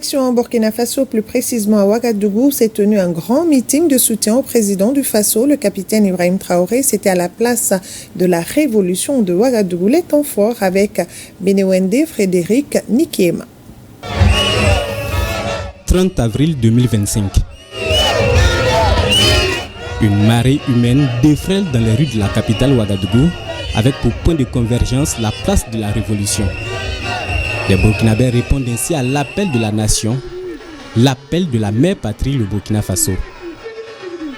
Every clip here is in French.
Direction en Burkina Faso, plus précisément à Ouagadougou, s'est tenu un grand meeting de soutien au président du Faso, le capitaine Ibrahim Traoré. C'était à la place de la Révolution de Ouagadougou. Les temps forts avec Benewende Frédéric Nikiema. 30 avril 2025. Une marée humaine défraie dans les rues de la capitale Ouagadougou avec pour point de convergence la place de la Révolution. Les Burkinabés répondent ainsi à l'appel de la nation, l'appel de la mère patrie, le Burkina Faso.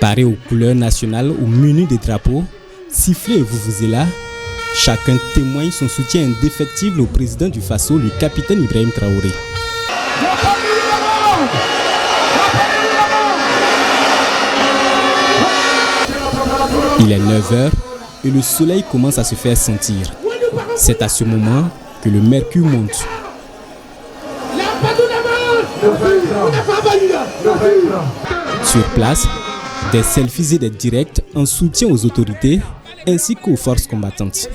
Parés aux couleurs nationales ou munis des drapeaux, sifflés et vuvuzela, chacun témoigne son soutien indéfectible au président du Faso, le capitaine Ibrahim Traoré. Il est 9h et le soleil commence à se faire sentir. C'est à ce moment que le mercure monte. Sur place, des selfies et des directs en soutien aux autorités ainsi qu'aux forces combattantes.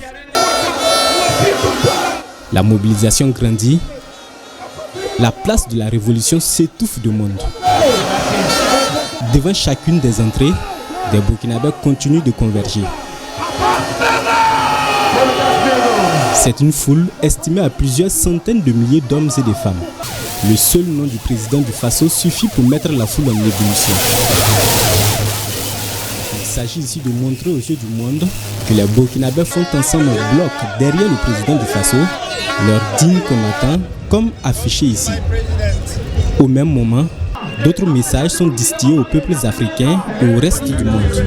La mobilisation grandit. La place de la Révolution s'étouffe de monde. Devant chacune des entrées, des Burkinabés continuent de converger. C'est une foule estimée à plusieurs centaines de milliers d'hommes et de femmes. Le seul nom du président du Faso suffit pour mettre la foule en ébullition. Il s'agit ici de montrer aux yeux du monde que les Burkinabés font ensemble un bloc derrière le président du Faso, leur digne combattant, comme affiché ici. Au même moment, d'autres messages sont distillés aux peuples africains et au reste du monde.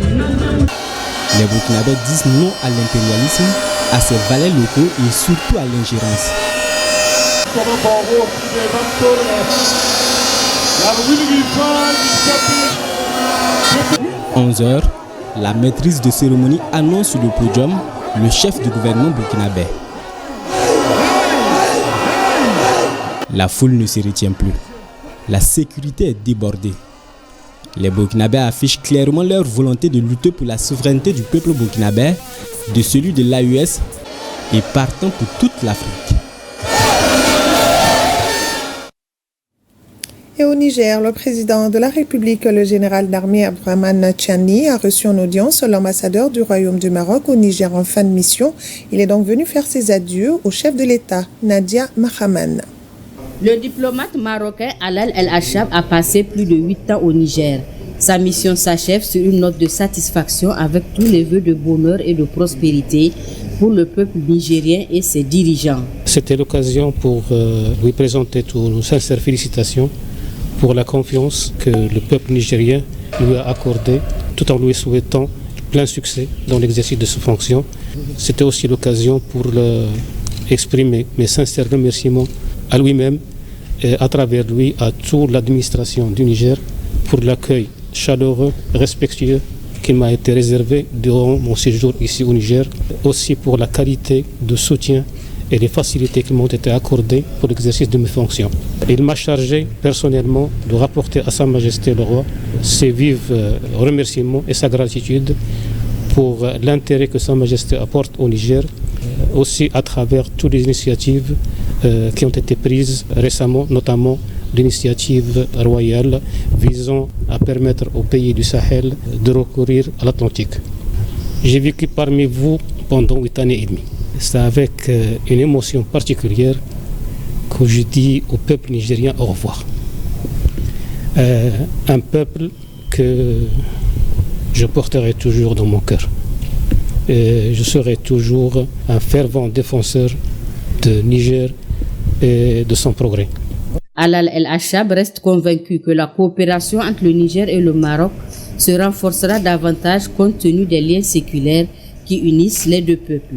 Les Burkinabés disent non à l'impérialisme, à ses valets locaux et surtout à l'ingérence. 11h, la maîtrise de cérémonie annonce sur le podium le chef du gouvernement burkinabé. La foule ne se retient plus. La sécurité est débordée. Les Burkinabés affichent clairement leur volonté de lutter pour la souveraineté du peuple burkinabé, de celui de l'AES et partant pour toute l'Afrique. Et au Niger, le président de la République, le général d'armée Abdrahmane Tchani, a reçu en audience l'ambassadeur du Royaume du Maroc au Niger en fin de mission. Il est donc venu faire ses adieux au chef de l'État, Nadia Mahaman. Le diplomate marocain Alal El Achab a passé plus de 8 ans au Niger. Sa mission s'achève sur une note de satisfaction avec tous les vœux de bonheur et de prospérité pour le peuple nigérien et ses dirigeants. C'était l'occasion pour lui présenter toutes nos sincères félicitations pour la confiance que le peuple nigérien lui a accordée, tout en lui souhaitant plein succès dans l'exercice de ses fonctions. C'était aussi l'occasion pour exprimer mes sincères remerciements à lui-même et à travers lui à toute l'administration du Niger pour l'accueil chaleureux, respectueux qui m'a été réservé durant mon séjour ici au Niger, aussi pour la qualité de soutien et les facilités qui m'ont été accordées pour l'exercice de mes fonctions. Il m'a chargé personnellement de rapporter à Sa Majesté le Roi ses vifs remerciements et sa gratitude pour l'intérêt que Sa Majesté apporte au Niger, aussi à travers toutes les initiatives qui ont été prises récemment, notamment l'initiative royale visant à permettre aux pays du Sahel de recourir à l'Atlantique. J'ai vécu parmi vous pendant 8 années et demie. C'est avec une émotion particulière que je dis au peuple nigérien au revoir. Un peuple que je porterai toujours dans mon cœur. Et je serai toujours un fervent défenseur de Niger et de son progrès. Alal El Achab reste convaincu que la coopération entre le Niger et le Maroc se renforcera davantage compte tenu des liens séculaires qui unissent les deux peuples.